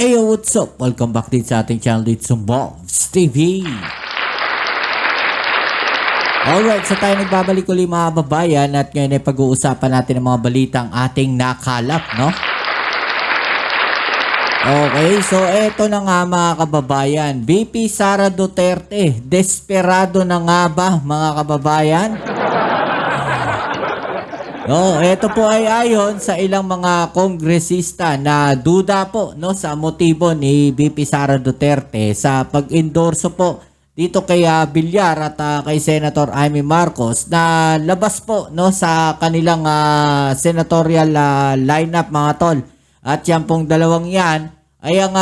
Hey, what's up? Welcome back din sa ating channel dito sa Bobs TV. Alright, so tayo nagbabalik ulit mga babayan at ngayon ay pag-uusapan natin ang mga balitang ating nakalap, no? Okay, so eto na nga mga kababayan. VP Sara Duterte, desperado na nga ba mga kababayan? No, ito po ay ayon sa ilang mga kongresista na duda po no sa motibo ni VP Sara Duterte sa pag-endorso po dito kay Villar at kay Senator Amy Marcos na labas po no sa kanilang senatorial lineup mga tol. At yan pong dalawang yan ay ang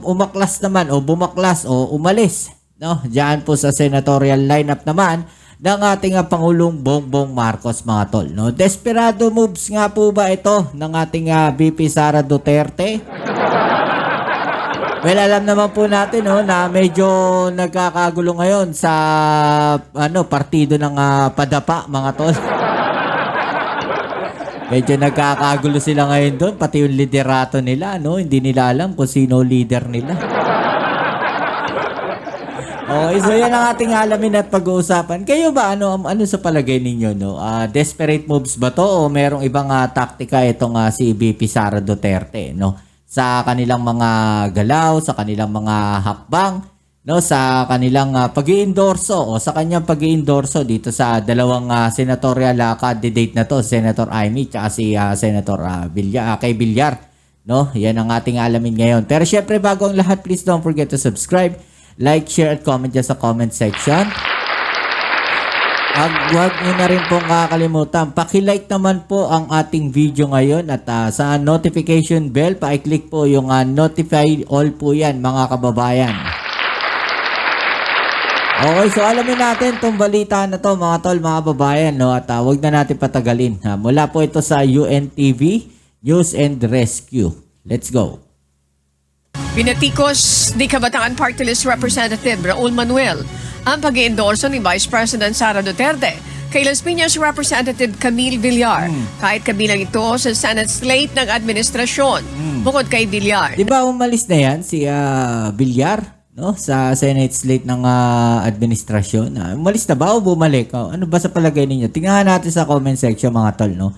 umaklas naman o bumaklas o umalis no diyan po sa senatorial lineup naman ng ating Pangulong Bongbong Marcos mga tol. No? Desperado moves nga po ba ito ng ating VP Sara Duterte? Well, alam naman po natin no, na medyo nagkakagulo ngayon sa partido ng Padapa mga tol. Medyo nagkakagulo sila ngayon doon, pati yung liderato nila. No? Hindi nila alam kung sino leader nila. Okay, so yan ang ating alamin at pag-uusapan. Kayo ba, ano sa palagay ninyo, no? Desperate moves ba to o merong ibang taktika itong si VP Sara Duterte, no? Sa kanilang mga galaw, sa kanilang mga hakbang, no? Sa kanilang pag-iendorso o sa kanyang pag-iendorso dito sa dalawang senatorial candidate na to, Senator Amy at si Senator Villar, kay Villar, no? Yan ang ating alamin ngayon. Pero syempre, bago ang lahat, please don't forget to subscribe, like, share, at comment dyan sa comment section. At huwag nyo na rin pong kakalimutan, pakilike naman po ang ating video ngayon at sa notification bell, pa-click po yung notify all po yan mga kababayan. Okay, so alamin natin itong balita na to mga tol, mga babayan, no? At huwag na natin patagalin. Mula po ito sa UNTV, News and Rescue. Let's go. Pinatikos ni Kabataan Party List Representative Raul Manuel ang pag-iendorso ni Vice President Sara Duterte kay Las Piñas Representative Camille Villar kahit kabilang ito sa Senate slate ng administrasyon. Bukod kay Villar. Di ba umalis na yan si Villar no? Sa Senate slate ng administrasyon? Umalis na ba o bumalik? Ano ba sa palagay ninyo? Tingnan natin sa comment section mga tol. No?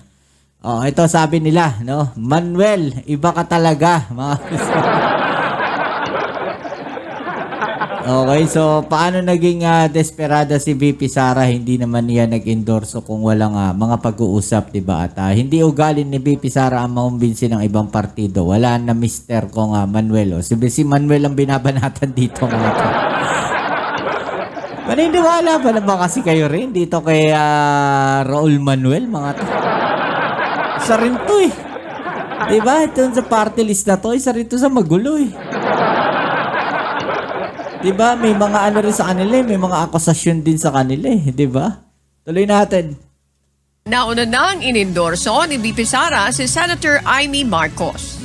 Ito sabi nila, no? Manuel, iba ka talaga. Mga Okay, so paano naging desperada si VP Sara? Hindi naman niya nag-endorso kung walang mga pag-uusap, diba? At hindi ugali ni VP Sara ang makumbinsi ng ibang partido. Wala na mister kong Manuel. Si Manuel ang binabanatan dito mga to. Maniniwala ba na ba kasi kayo rin dito kay Raul Manuel mga to? Isa rin to eh. Diba? Ito sa party list na to, isa rin to sa magulo eh. Diba? May mga ano rin sa kanila, may mga akusasyon din sa kanila, diba? Tuloy natin. Nauna na ang inendorso ni VP Sara si Senator Amy Marcos.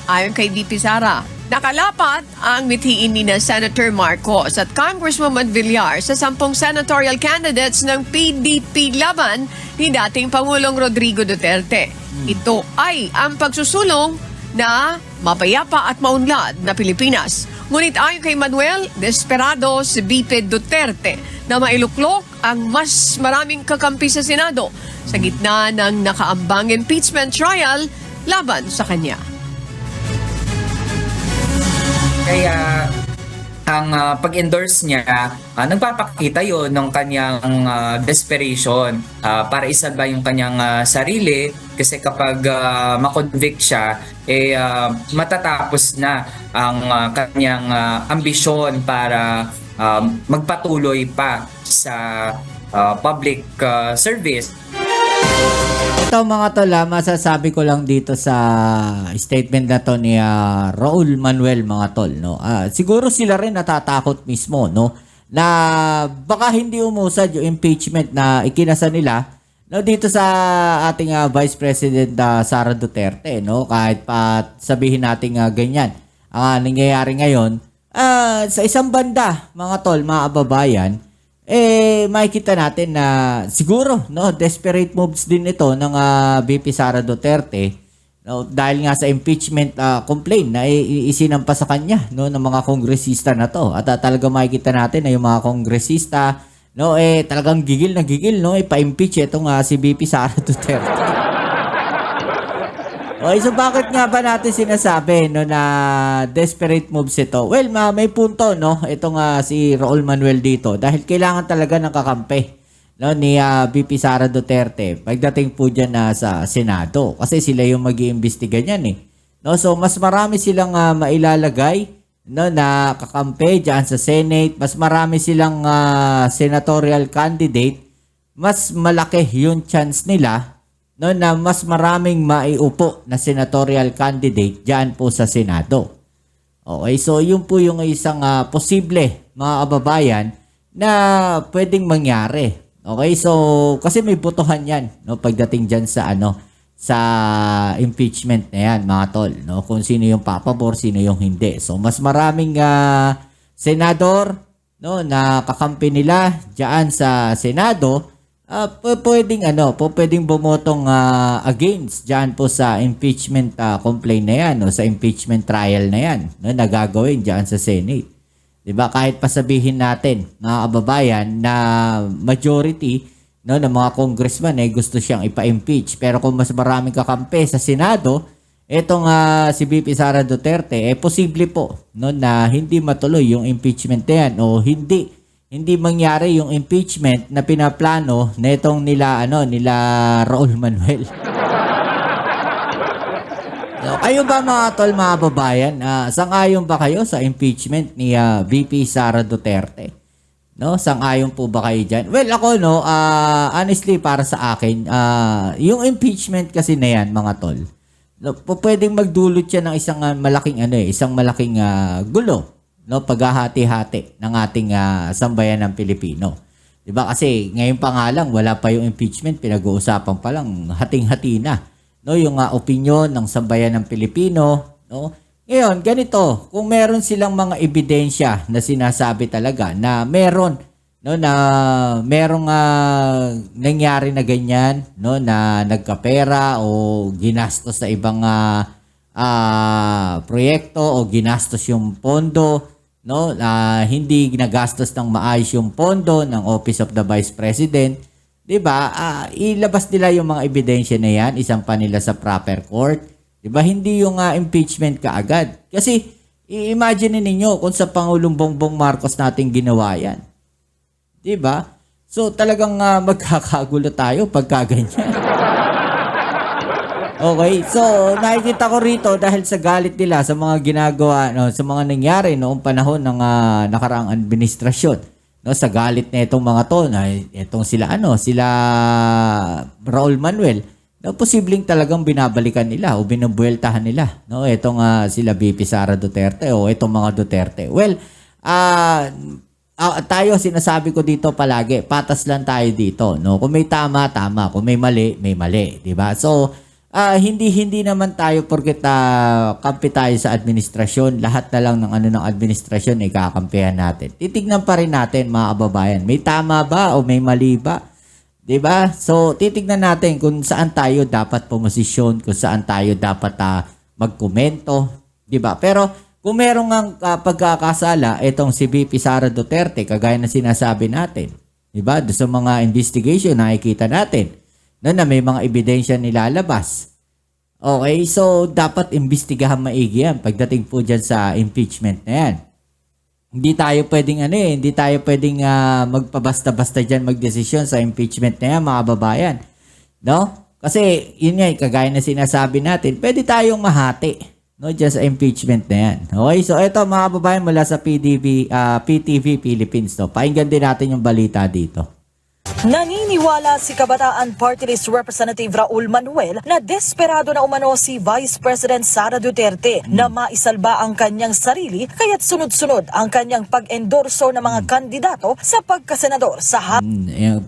Ayon kay VP Sara, nakalapat ang mithiin ni na Senator Marcos at Congresswoman Villar sa 10 senatorial candidates ng PDP laban ni dating Pangulong Rodrigo Duterte. Ito ay ang pagsusulong na mapayapa at maunlad na Pilipinas. Ngunit ayon kay Manuel, desperado si VP Duterte na mailuklok ang mas maraming kakampi sa Senado sa gitna ng nakaambang impeachment trial laban sa kanya. Kaya ang pag-endorse niya, nagpapakita yon ng kanyang desperation para isalba yung kanyang sarili kasi kapag makonvict siya, matatapos na ang kanyang ambisyon para magpatuloy pa sa public service. Ito mga tol, masasabi ko lang dito sa statement na to ni Raul Manuel mga tol, no? Siguro sila rin natatakot mismo, no? Na baka hindi umusad yung impeachment na ikinasa nila no, dito sa ating Vice President Sara Duterte, no? Kahit pa sabihin natin ganyan. Ang nangyayari ngayon, sa isang banda, mga tol, mga kababayan, makikita natin na siguro no desperate moves din ito ng VP Sara Duterte No, dahil nga sa impeachment complaint na isinampa sa kanya, no, ng mga kongresista na to. At talaga makikita natin na yung mga kongresista, no, talagang gigil na gigil, no, pa-impeach itong si VP Sara Duterte. Okay, so bakit nga ba natin sinasabi, no, na desperate moves ito? Well, may punto, no, itong si Raul Manuel dito dahil kailangan talaga ng kakampi, no, ni VP Sara Duterte pagdating po dyan sa Senado kasi sila yung mag-iimbestiga niyan no, so mas marami silang mailalagay, no, na kakampi dyan sa Senate, mas marami silang senatorial candidate, mas malaki yung chance nila, no, na mas maraming maiupo na senatorial candidate dyan po sa Senado. Okay, so yun po yung isang posible, mga kababayan, na pwedeng mangyari. Okay, so kasi may botohan 'yan, no, pagdating diyan sa sa impeachment na 'yan, mga tol, no, kung sino yung papabor, sino yung hindi. So mas maraming senador, no, na kakampi nila diyan sa Senado, pwedeng bumotong against diyan po sa impeachment complaint na 'yan, no, sa impeachment trial na 'yan, no, na gagawin diyan sa Senate. Diba? Kahit pasabihin natin, mga kababayan, na majority, no, ng mga congressman gusto siyang ipa-impeach. Pero kung mas maraming kakampi sa Senado, etong si VP Sara Duterte, posible po, no, na hindi matuloy yung impeachment na yan o hindi mangyari yung impeachment na pinaplano na itong nila Raul Manuel. Kayo ba, mga tol, mga babayan, sang-ayon ba kayo sa impeachment ni VP Sara Duterte? No, sang-ayon po ba kayo dyan? Well, ako, no, honestly, para sa akin, yung impeachment kasi na yan, mga tol, no, pwedeng magdulot siya ng isang malaking gulo, no, paghahati-hati ng ating sambayan ng Pilipino. 'Di ba? Kasi ngayon pa nga lang, wala pa yung impeachment, pinag-uusapan pa lang, hating-hati na, no, yung opinyon ng sambayan ng Pilipino, no. Ngayon, ganito, kung meron silang mga ebidensya na sinasabi talaga na meron, no, na merong nangyari na ganyan, no, na nagkapera o ginastos sa ibang proyekto o ginastos yung pondo, no, hindi ginagastos ng maayos yung pondo ng Office of the Vice President. 'Di ba? Ilabas nila yung mga ebidensya na 'yan, isang pa nila sa proper court. 'Di ba? Hindi yung impeachment kaagad. Kasi i-imagine ninyo kung sa Pangulong Bongbong Marcos natin ginawa 'yan. 'Di ba? So talagang magkakagulo tayo pagka ganyan. Okay, so nakikita ko rito dahil sa galit nila sa mga ginagawa, no, sa mga nangyari noong panahon ng nakaraang administrasyon. No, sa galit na itong mga to, na itong sila Raul Manuel, no, posibleng talagang binabalikan nila o binubueltahan nila, no, itong sila VP Sara Duterte o itong mga Duterte. Well, tayo, sinasabi ko dito palagi, patas lang tayo dito, no. Kung may tama, tama, kung may mali, di ba? So hindi naman tayo porket kampi tayo sa administrasyon, lahat na lang ng administrasyon ay kakampihan natin. Titignan pa rin natin, mga kababayan, may tama ba o may mali ba? 'Di ba? So titignan natin kung saan tayo dapat pumosisyon, kung saan tayo dapat magkomento, 'di ba? Pero kung merong ang pagkakasala itong si VP Sara Duterte, kagaya na sinasabi natin, 'di ba? Doon sa mga investigation nakikita natin na may mga ebidensya nilalabas. Okay, so dapat imbestigahan maigi yan pagdating po dyan sa impeachment na yan. Hindi tayo pwedeng magpabasta-basta dyan magdesisyon sa impeachment na yan, mga babayan. No? Kasi yun nga, kagaya na sinasabi natin, pwede tayong mahati, no, dyan sa impeachment na yan. Okay, so ito, mga babayan, mula sa PTV Philippines. No? Pakinggan din natin yung balita dito. Naniniwala si Kabataan Party List Representative Raul Manuel na desperado na umano si Vice President Sara Duterte na maisalba ang kanyang sarili, kaya't sunod-sunod ang kanyang pag-endorso ng mga kandidato sa pagkasenador sa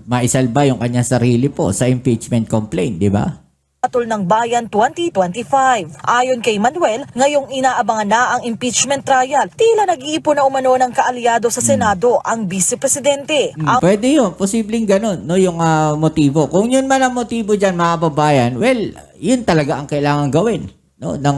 maisalba yung kanyang sarili po sa impeachment complaint, di ba? Hatol ng Bayan 2025. Ayon kay Manuel, ngayong inaabangan na ang impeachment trial, tila nag-iipon na umano ng kaalyado sa Senado ang Vice Presidente. Pwede yun, posibleng ganun, no, yung motibo. Kung yun man ang motibo dyan, mga babayan, well, yun talaga ang kailangan gawin, no, ng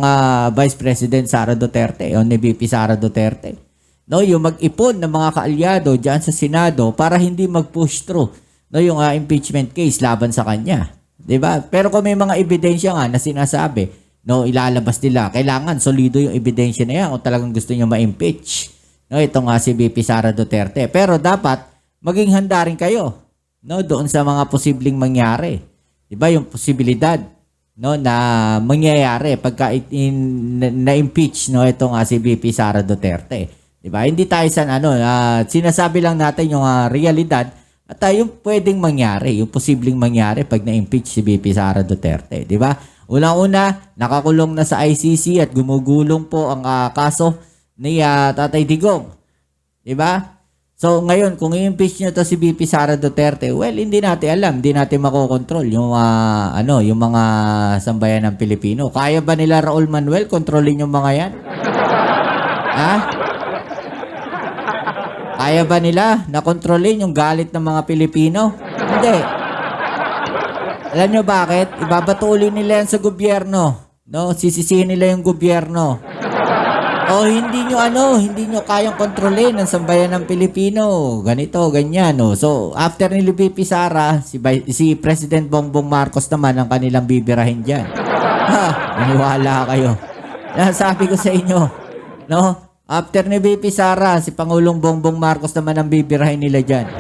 Vice President Sara Duterte o ni VP Sara Duterte. No, yung mag-ipon ng mga kaalyado diyan sa Senado para hindi mag-push through, no, yung impeachment case laban sa kanya. 'Di ba? Pero kung may mga ebidensya nga na sinasabi, no, ilalabas nila. Kailangan solido yung ebidensya na yan kung talagang gusto niyo ma-impeach. No, ito nga si VP Sara Duterte. Pero dapat maging handa rin kayo, no, doon sa mga posibleng mangyari. 'Di ba? Yung posibilidad, no, na mangyayari pagka na-impeach, no, ito nga si VP Sara Duterte. 'Di ba? Hindi tayo sinasabi lang natin yung realidad at yung pwedeng mangyari, yung posibleng mangyari pag na-impeach si VP Sara Duterte, 'di ba? Unang-una, nakakulong na sa ICC at gumugulong po ang kaso ni Tatay Digong. 'Di ba? So ngayon, kung i-impeach niyo to si VP Sara Duterte, well, hindi natin alam, hindi natin makokontrol yung yung mga sambayan ng Pilipino. Kaya ba nila Raul Manuel kontrolin yung mga 'yan? Ha? Kaya ba nila na kontrolin yung galit ng mga Pilipino? Hindi. Alam nyo bakit? Ibabatuli nila yan sa gobyerno. No? Sisisihin nila yung gobyerno. O hindi nyo kayang kontrolin ang sambayan ng Pilipino. Ganito, ganyan. No? So, after ni VP Sara, si President Bongbong Marcos naman ang kanilang bibirahin dyan. Maniwala kayo. Sabi ko sa inyo, no? After ni VP Sara, si Pangulong Bongbong Marcos naman ang bibirahin nila dyan.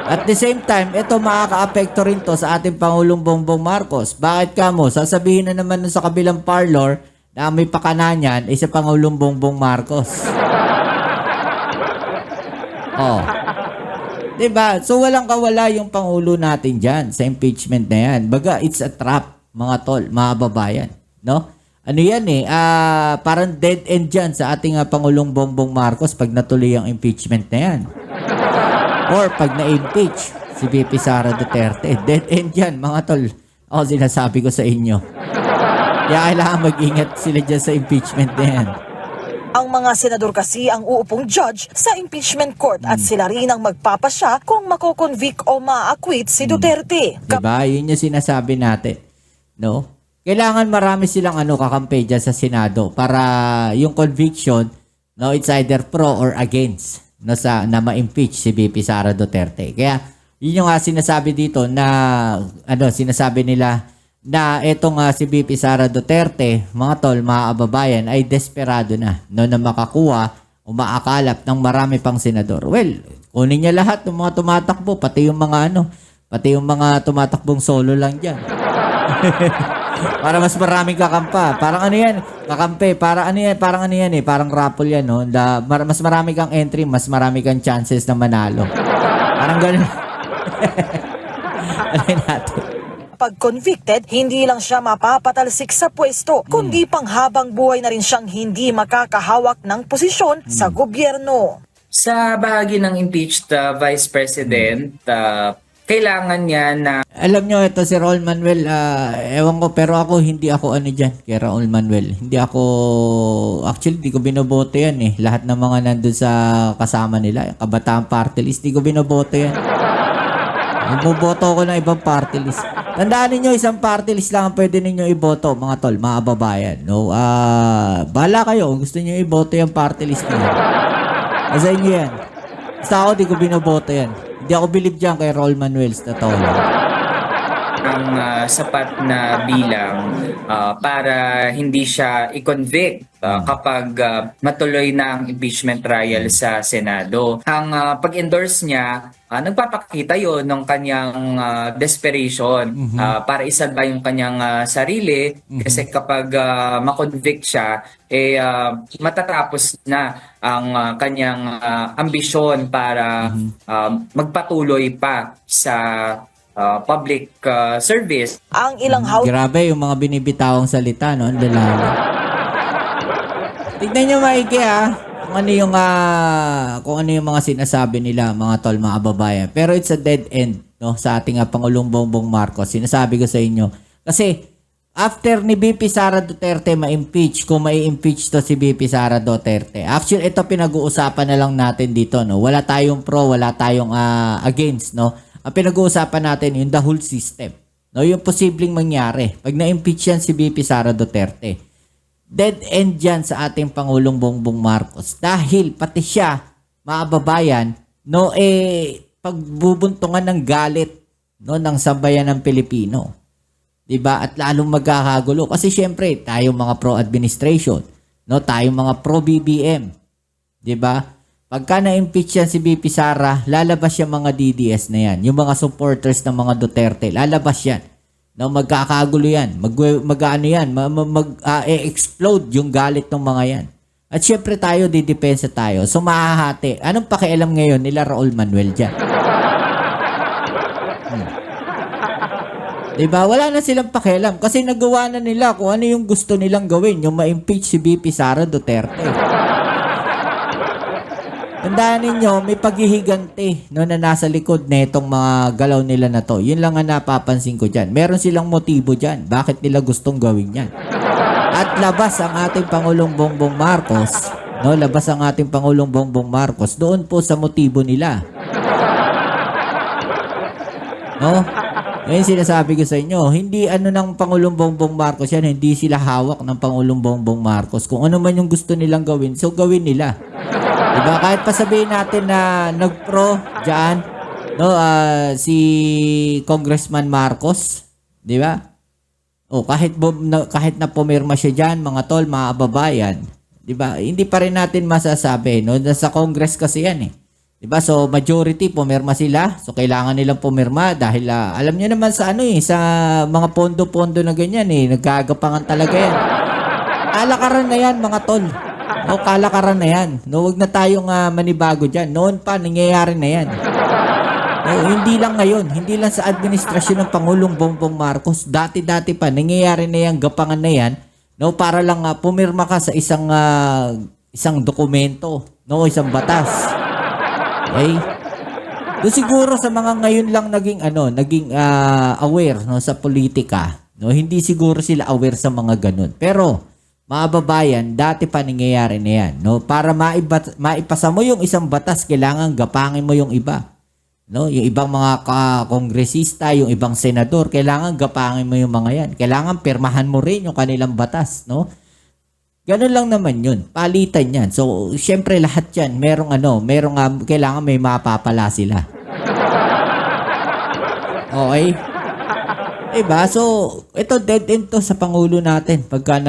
At the same time, ito makaka-apekto rin to sa ating Pangulong Bongbong Marcos. Bakit kamo? Sasabihin na naman sa kabilang parlor na may pakananan ay si Pangulong Bongbong Marcos. Oh. Diba? So walang kawala yung Pangulo natin dyan sa impeachment na yan. Baga, it's a trap, mga tol, mga babayan. No? Ano yan parang dead end dyan sa ating Pangulong Bongbong Marcos pag natuloy ang impeachment na yan. Or pag na-impeach si VP Sara Duterte. Dead end yan, mga tol. O, sinasabi ko sa inyo. Kaya kailangan mag-ingat sila dyan sa impeachment na yan. Ang mga senador kasi ang uupong judge sa impeachment court at sila rin ang magpapasya kung mako-convict o ma-acquit si Duterte. Diba? Yun yung sinasabi natin. No? Kailangan marami silang kakampi dyan sa Senado para yung conviction, no, it's either pro or against, no, na ma-impeach si VP Sara Duterte. Kaya yun yung sinasabi dito na sinasabi nila na etong si VP Sara Duterte, mga tol, mga kababayan, ay desperado na, no, na makakuha o maakalap ng marami pang senador. Well, kunin niya lahat ng mga tumatakbo, pati yung mga tumatakbong solo lang diyan. Para mas maraming kakampa. Parang kakampi. Parang raffle yan, no? Mas marami kang entry, mas marami kang chances na manalo. Parang ganun. Alay natin. Pag convicted, hindi lang siya mapapatalsik sa pwesto, kundi panghabang buhay na rin siyang hindi makakahawak ng posisyon sa gobyerno. Sa bahagi ng impeached Vice President, kailangan niya na... Alam nyo, ito si Raul Manuel, ewan ko, pero hindi ako dyan kay Raul Manuel. Actually, di ko binoboto yan eh. Lahat ng mga nandun sa kasama nila, Kabataan Party List, di ko binoboto yan. Bumoboto ko ng ibang party list. Tandaan ninyo, isang party list lang ang pwede ninyo iboto, mga tol, mga babayan. No? Bahala kayo kung gusto niyo iboto yung party list niyo. Asa inyo yan. Basta ako, di ko binoboto yan. Hindi ako believe dyan kay Raul Manuel sa totoo lang. Ang sapat na bilang para hindi siya i-convict kapag matuloy na ang impeachment trial sa Senado. Ang pag-endorse niya, nagpapakita yon ng kanyang desperation para isalba yung kanyang sarili kasi kapag makonvict siya, matatapos na ang kanyang ambisyon para magpatuloy pa sa public service. Ang ilang house... Grabe yung mga binibitawang salita, no? Ang lalalim. Tignan nyo maigi kung ano yung mga sinasabi nila, mga tol, mga babayan. Pero it's a dead end, no? Sa ating Pangulong Bongbong Marcos. Sinasabi ko sa inyo. Kasi after ni VP Sara Duterte ma-impeach, kung mai-impeach to si VP Sara Duterte. Actually, ito pinag-uusapan na lang natin dito, no? Wala tayong pro, wala tayong against, no? Ang pinag-uusapan natin yung the whole system. No, yung posibleng mangyari pag na-impeach yan si VP Sara Duterte. Dead end yan sa ating Pangulong Bongbong Marcos dahil pati siya, mga babayan, no, pagbubuntungan ng galit, no, ng sambayan ng Pilipino. 'Di ba? At lalong magkakagulo kasi syempre tayo mga pro-administration, no, tayo mga pro-BBM. 'Di ba? Pagka na-impeach yan si VP Sara, lalabas yung mga DDS na yan. Yung mga supporters ng mga Duterte, lalabas yan. No, magkakagulo yan. Explode yung galit ng mga yan. At syempre tayo, didepensa tayo. So mahahati. Anong pakialam ngayon nila Raul Manuel dyan? Diba? Wala na silang pakialam. Kasi nagawa na nila kung ano yung gusto nilang gawin. Yung ma-impeach si VP Sara Duterte. Tandaan ninyo, may paghihigante, no, na nasa likod na itong mga galaw nila na to. Yun lang ang napapansin ko dyan. Meron silang motibo dyan. Bakit nila gustong gawin yan? At labas ang ating Pangulong Bongbong Marcos, no, labas ang ating Pangulong Bongbong Marcos doon po sa motibo nila. No? Ngayon sinasabi ko sa inyo, hindi ano ng Pangulong Bongbong Marcos yan, hindi sila hawak ng Pangulong Bongbong Marcos. Kung ano man yung gusto nilang gawin, so gawin nila. Diba? Kahit pa sabihin natin na nag-pro dyan, no, si Congressman Marcos, di ba? O kahit na pumirma siya dyan, mga tol, mga kababayan, di ba? Hindi pa rin natin masasabi, no? Sa Congress kasi yan eh. Di ba? So majority pumirma sila, so kailangan nilang pumirma dahil alam niyo naman sa ano eh, sa mga pondo-pondo na ganyan eh, nagkagapangan talaga yan. Alakaran na yan, mga tol. No, kalakaran na yan. No, wag na tayong manibago dyan. Noon pa, nangyayari na yan. No, hindi lang ngayon. Hindi lang sa administrasyon ng Pangulong Bongbong Marcos. Dati-dati pa, nangyayari na yan, gapangan na yan. No, para lang pumirma ka sa isang dokumento. No, isang batas. Okay? Do siguro sa mga ngayon lang naging aware, no, sa politika. No, hindi siguro sila aware sa mga ganun. Pero mga babayan, dati pa nangyayari na yan. No? Para maipasa mo yung isang batas, kailangan gapangin mo yung iba. No? Yung ibang mga kongresista, yung ibang senador, kailangan gapangin mo yung mga yan. Kailangan pirmahan mo rin yung kanilang batas. No? Ganun lang naman yun. Palitan yan. So, syempre lahat yan, kailangan may mapapala sila. Okay? Diba? So, ito dead end to sa Pangulo natin pagka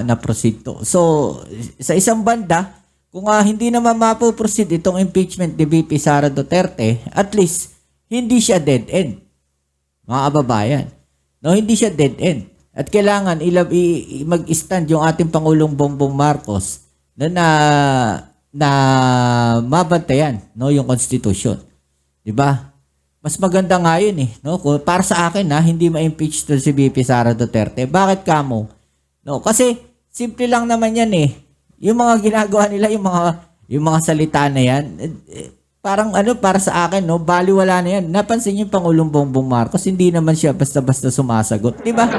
na-proceed to. So, sa isang banda, kung hindi naman mapoproceed itong impeachment ni VP Sara Duterte, at least, hindi siya dead end. Mga kababayan. No, hindi siya dead end. At kailangan mag-stand yung ating Pangulong Bongbong Marcos na mabantayan, no, yung konstitusyon. Diba? Mas maganda nga yun eh. No? Para sa akin hindi ma-impeach to si VP Sara Duterte. Bakit kamo? No, kasi simple lang naman yan eh. Yung mga ginagawa nila, yung mga salita na yan, parang para sa akin, no, baliwala na yan. Napansin niyo yung Pangulong Bongbong Marcos, hindi naman siya basta-basta sumasagot. Diba?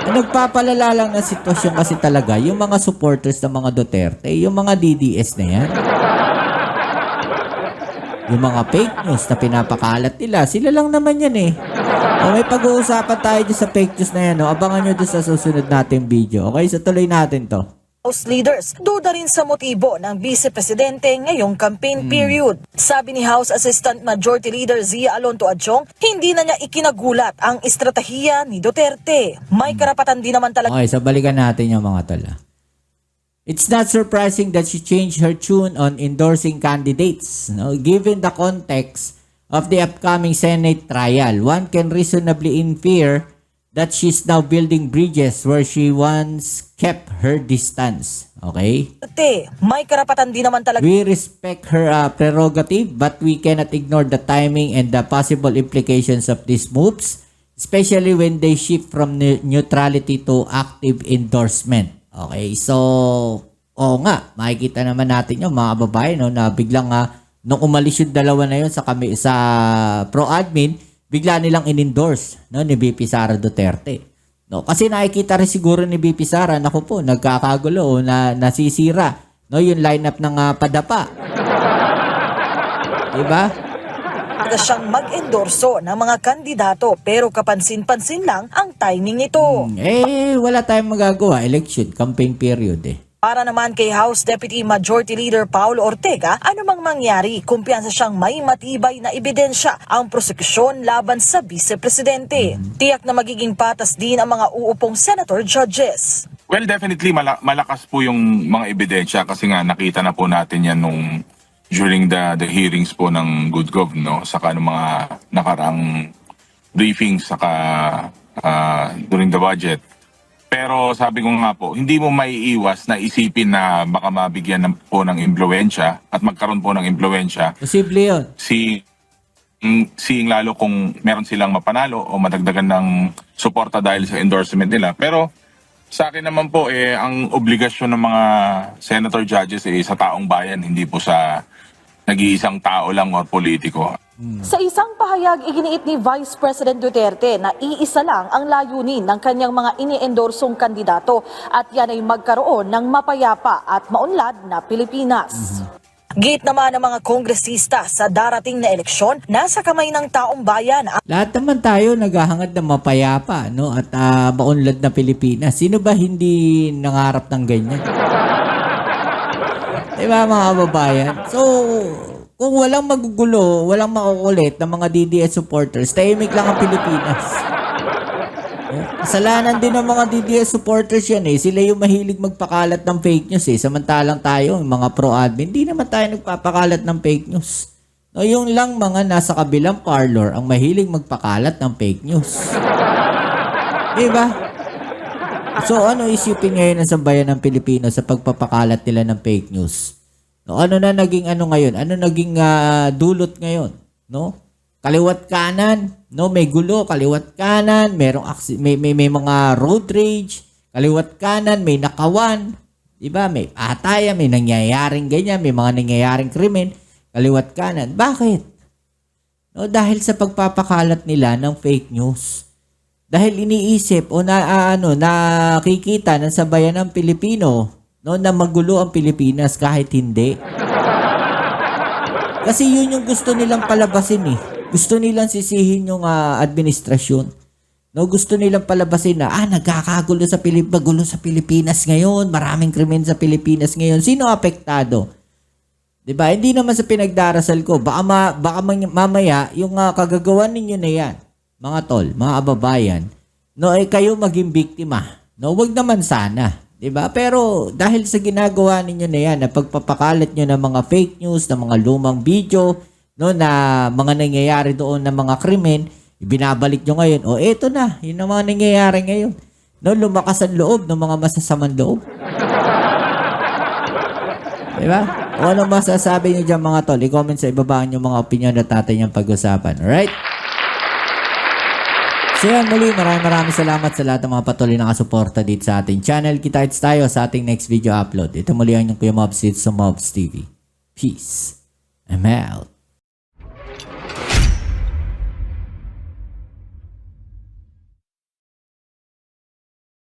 Nagpapalala lang ng sitwasyon kasi talaga yung mga supporters ng mga Duterte, yung mga DDS na yan. Yung mga fake news na pinapakalat nila, sila lang naman yan eh. O, may pag-uusapan tayo dyan sa fake news na yan. No? Abangan nyo doon sa susunod nating video. Okay, so tuloy natin to. House leaders, duda rin sa motibo ng Vice Presidente ngayong campaign period. Sabi ni House Assistant Majority Leader Zia Alonto Adjong, hindi na niya ikinagulat ang estratehiya ni Duterte. May karapatan din naman talaga. Okay, so balikan natin yung mga tala. It's not surprising that she changed her tune on endorsing candidates. No? Given the context of the upcoming Senate trial, one can reasonably infer that she's now building bridges where she once kept her distance. Okay? May karapatan din naman talaga. We respect her prerogative, but we cannot ignore the timing and the possible implications of these moves, especially when they shift from neutrality to active endorsement. Okay, so, makikita naman natin yung mga babae, no, na biglang nung umalis yung dalawa na yun sa pro-admin, bigla nilang in-endorse, no, ni VP Sara Duterte. No, kasi nakikita rin siguro ni VP Sara, naku po, nagkakagulo, nasisira, no, yung lineup ng padapa. Diba? handa siyang mag-endorso ng mga kandidato pero kapansin-pansin lang ang timing nito. Wala tayong magagawa. Election, campaign period eh. Para naman kay House Deputy Majority Leader Paulo Ortega, anumang mangyari, kumpiyansa siyang may matibay na ebidensya ang prosekusyon laban sa vice-presidente. Tiyak na magiging patas din ang mga uupong senator judges. Well, definitely malakas po yung mga ebidensya kasi nga nakita na po natin yan during the hearings po ng GoodGov, no? Saka ng mga nakarang briefings, saka during the budget. Pero sabi ko nga po, hindi mo maiiwas na isipin na baka mabigyan po ng impluwensya at magkaroon po ng impluwensya Posible yun. seeing lalo kung meron silang mapanalo o madagdagan ng suporta dahil sa endorsement nila. Pero sa akin naman po, ang obligasyon ng mga senator judges sa taong bayan, hindi po sa nag-iisang tao lang o politiko. Sa isang pahayag, iginiit ni Vice President Duterte na iisa lang ang layunin ng kanyang mga iniendorsong kandidato at yan ay magkaroon ng mapayapa at maunlad na Pilipinas. Git naman ng mga kongresista sa darating na eleksyon, nasa kamay ng taong bayan. Lahat naman tayo naghahangad ng mapayapa, no? At maunlad na Pilipinas. Sino ba hindi nangarap ng ganyan? Diba mga kababayan? So, kung walang magugulo, walang makukulit ng mga DDS supporters, tahimik lang ang Pilipinas. Kasalanan din ng mga DDS supporters yan eh. Sila yung mahilig magpakalat ng fake news eh. Samantalang tayo, yung mga pro-admin, hindi naman tayo nagpapakalat ng fake news. No, yung lang mga nasa kabilang parlor ang mahilig magpakalat ng fake news. Diba? So ano isipin ngayon ng sambayan ng Pilipino sa pagpapakalat nila ng fake news? No, ano na naging ano ngayon? Ano naging dulot ngayon? No? Kaliwat kanan, no, may gulo, kaliwat kanan, may mga road rage, kaliwat kanan, may nakawan, 'di ba? May atayan, may nangyayaring ganyan, may mga nangyayaring krimen, kaliwat kanan. Bakit? No, dahil sa pagpapakalat nila ng fake news. Dahil iniisip o nakikita ng sambayan ng Pilipino, no, na magulo ang Pilipinas kahit hindi. Kasi yun yung gusto nilang palabasin eh. Gusto nilang sisihin yung administrasyon. No, gusto nilang palabasin na nagkakagulo sa Pilipinas ngayon, maraming krimen sa Pilipinas ngayon. Sino apektado? 'Di ba? Hindi naman sa pinagdarasal ko. Baka mamaya yung kagagawan ninyo na 'yan, mga tol, mga ababayan, no, kayo maging biktima. No, wag naman sana. Diba? Pero dahil sa ginagawa ninyo na yan, na pagpapakalat nyo ng mga fake news, ng mga lumang video, no, na mga nangyayari doon na mga krimen, ibinabalik nyo ngayon. O eto na, yun ang mga nangyayari ngayon. No, lumakas ang loob ng mga masasamang loob. Diba? O ano masasabi nyo dyan mga tol? I-comment sa ibaba nyo mga opinion at natin yung pag-usapan. Alright? So yan, muli, maraming salamat sa lahat ng mga patuloy na kasuporta dito sa ating channel. Kita-kits tayo sa ating next video upload. Ito muli ang inyong Kuya Mobs dito sa Mobs TV. Peace. I'm out.